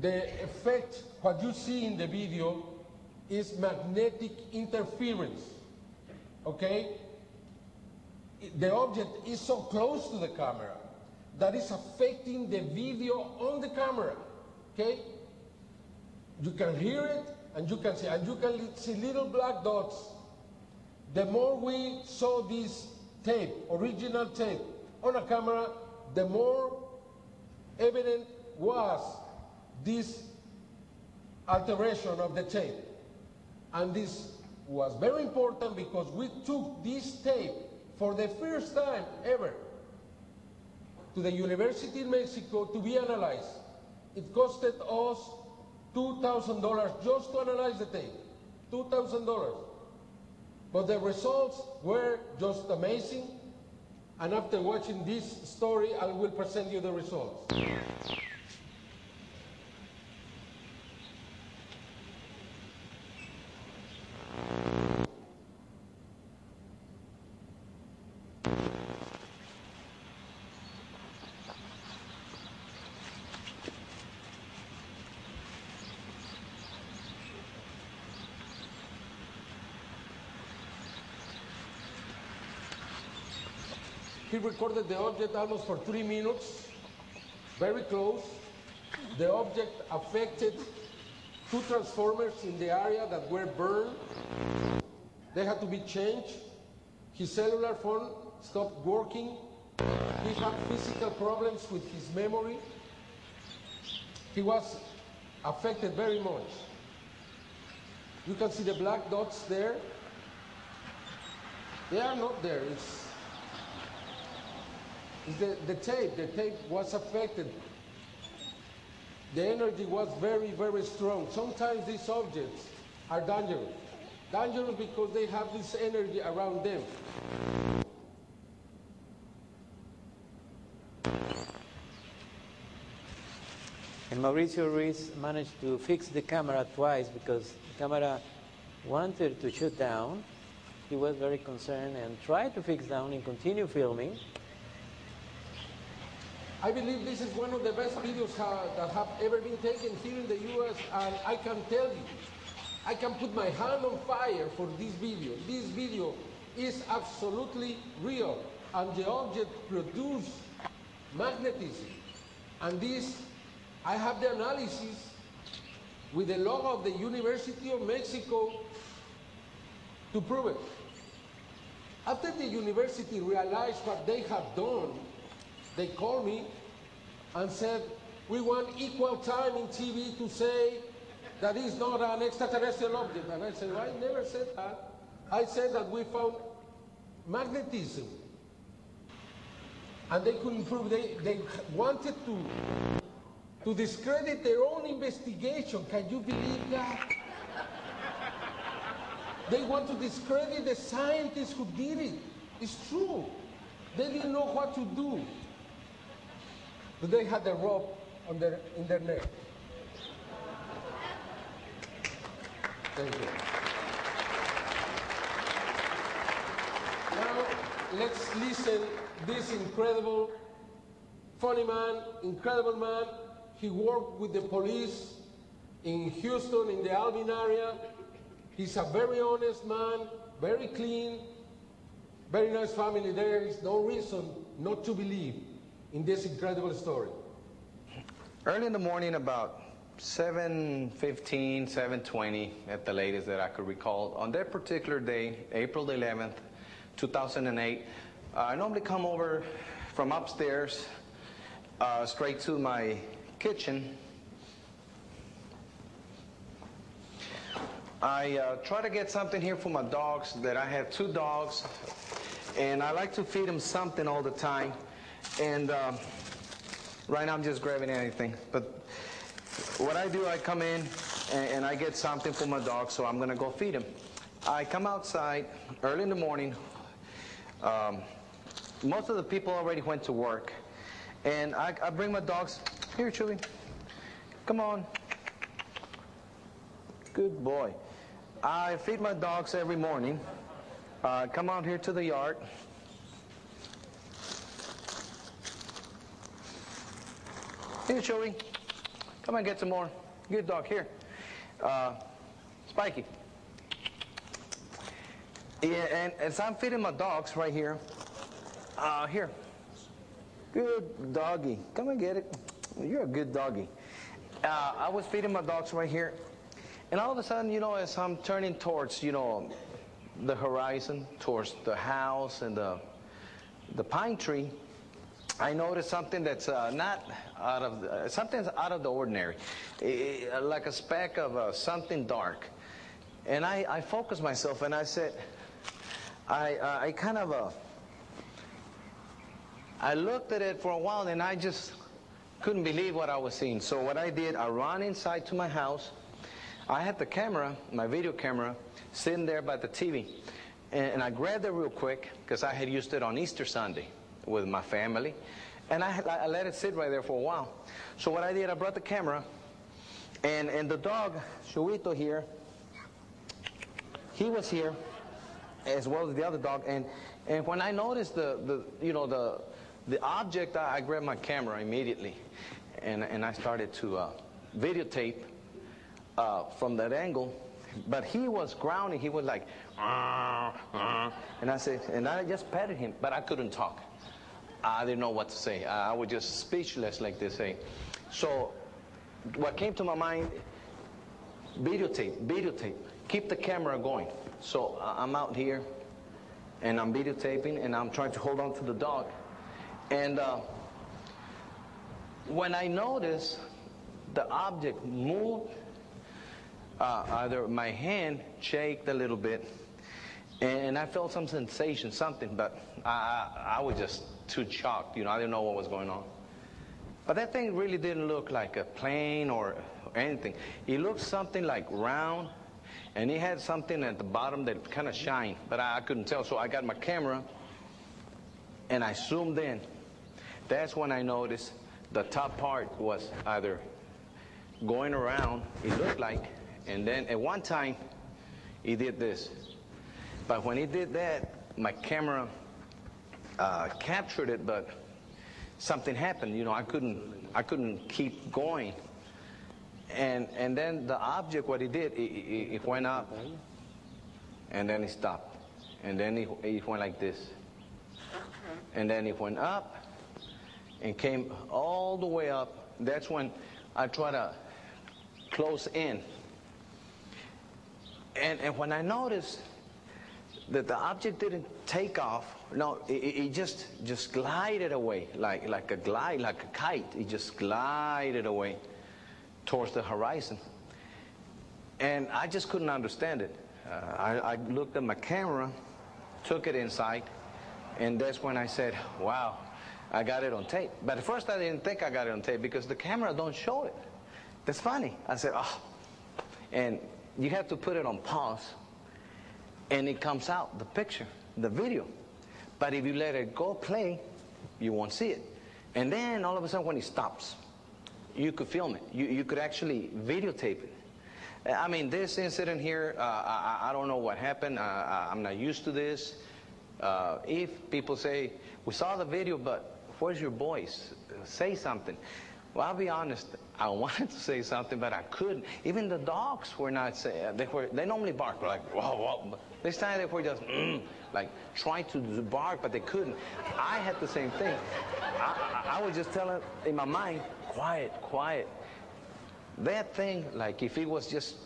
the effect, what you see in the video, is magnetic interference, okay? The object is so close to the camera that is affecting the video on the camera, okay? You can hear it, and you can see little black dots. The more we saw this tape, original tape, on a camera, the more evident was this alteration of the tape. And this was very important because we took this tape for the first time ever to the University in Mexico to be analyzed. It costed us $2,000 just to analyze the tape, $2,000. But the results were just amazing. And after watching this story, I will present you the results. He recorded the object almost for 3 minutes, very close. The object affected 2 transformers in the area that were burned. They had to be changed. His cellular phone stopped working. He had physical problems with his memory. He was affected very much. You can see the black dots there. They are not there. It's the tape. The tape was affected. The energy was very, very strong. Sometimes these objects are dangerous. Dangerous because they have this energy around them. And Mauricio Ruiz managed to fix the camera twice because the camera wanted to shut down. He was very concerned and tried to fix down and continue filming. I believe this is one of the best videos that have ever been taken here in the US, and I can tell you, I can put my hand on fire for this video. This video is absolutely real, and the object produced magnetism. And this, I have the analysis with the logo of the University of Mexico to prove it. After the university realized what they had done, they called me and said, we want equal time in TV to say that it's not an extraterrestrial object. And I said, well, I never said that. I said that we found magnetism. And they couldn't prove, they wanted to discredit their own investigation. Can you believe that? They want to discredit the scientists who did it. It's true. They didn't know what to do. But they had the rope in their neck. Thank you. Now, let's listen this incredible, funny man, incredible man. He worked with the police in Houston, in the Alvin area. He's a very honest man, very clean, very nice family. There is no reason not to believe in this incredible story. Early in the morning, about 7:15, 7:20 at the latest that I could recall, on that particular day, April 11th, 2008, I normally come over from upstairs straight to my kitchen. I try to get something here for my dogs. That I have 2 dogs, and I like to feed them something all the time. And right now I'm just grabbing anything. But what I do, I come in and I get something for my dog, so I'm gonna go feed him. I come outside early in the morning. Most of the people already went to work. And I bring my dogs. Here, Chewy. Come on. Good boy. I feed my dogs every morning. Come out here to the yard. Here, Chewy. Come on, get some more. Good dog, here. Spiky. Yeah, and as I'm feeding my dogs right here, here. Good doggy. Come and get it. You're a good doggy. I was feeding my dogs right here, and all of a sudden, you know, as I'm turning towards, you know, the horizon, towards the house and the pine tree, I noticed something that's not out of something's out of the ordinary, like a speck of something dark. And I focused myself, and I said, I kind of I looked at it for a while, and I just couldn't believe what I was seeing. So what I did, I ran inside to my house. I had the camera, my video camera, sitting there by the TV, and I grabbed it real quick because I had used it on Easter Sunday with my family, and I let it sit right there for a while. So what I did, I brought the camera, and the dog, Chuito here, he was here, as well as the other dog, and when I noticed the object, I grabbed my camera immediately, and I started to videotape from that angle. But he was growling. He was like, and I said, and I just petted him, but I couldn't talk. I didn't know what to say. I was just speechless, like they say. So what came to my mind, videotape, keep the camera going. So I'm out here, and I'm videotaping, and I'm trying to hold on to the dog. And when I noticed the object moved, either my hand shaked a little bit, and I felt some sensation, something, but I was just too shocked, you know, I didn't know what was going on. But that thing really didn't look like a plane or anything. It looked something like round, and it had something at the bottom that kind of shined, but I couldn't tell, so I got my camera, and I zoomed in. That's when I noticed the top part was either going around, it looked like, and then at one time, he did this. But when he did that, my camera captured it, but something happened. You know, I couldn't keep going. And then the object, what he did, it went up, and then he stopped. And then he went like this. And then it went up, and came all the way up. That's when I tried to close in. And when I noticed that the object didn't take off, no, it just glided away, like a kite. It just glided away towards the horizon. And I just couldn't understand it. I looked at my camera, took it inside, and that's when I said, wow, I got it on tape. But at first I didn't think I got it on tape because the camera don't show it. That's funny. I said, oh. And you have to put it on pause, and it comes out, the picture, the video. But if you let it go play, you won't see it. And then all of a sudden when it stops, you could film it. You could actually videotape it. I mean, this incident here, I don't know what happened. I'm not used to this. If people say, we saw the video, but where's your voice? Say something. Well, I'll be honest. I wanted to say something, but I couldn't. Even the dogs were not saying. They normally bark like whoa, whoa. But this time they were just like trying to bark, but they couldn't. I had the same thing. I was just telling in my mind, quiet, quiet. That thing, like if it was just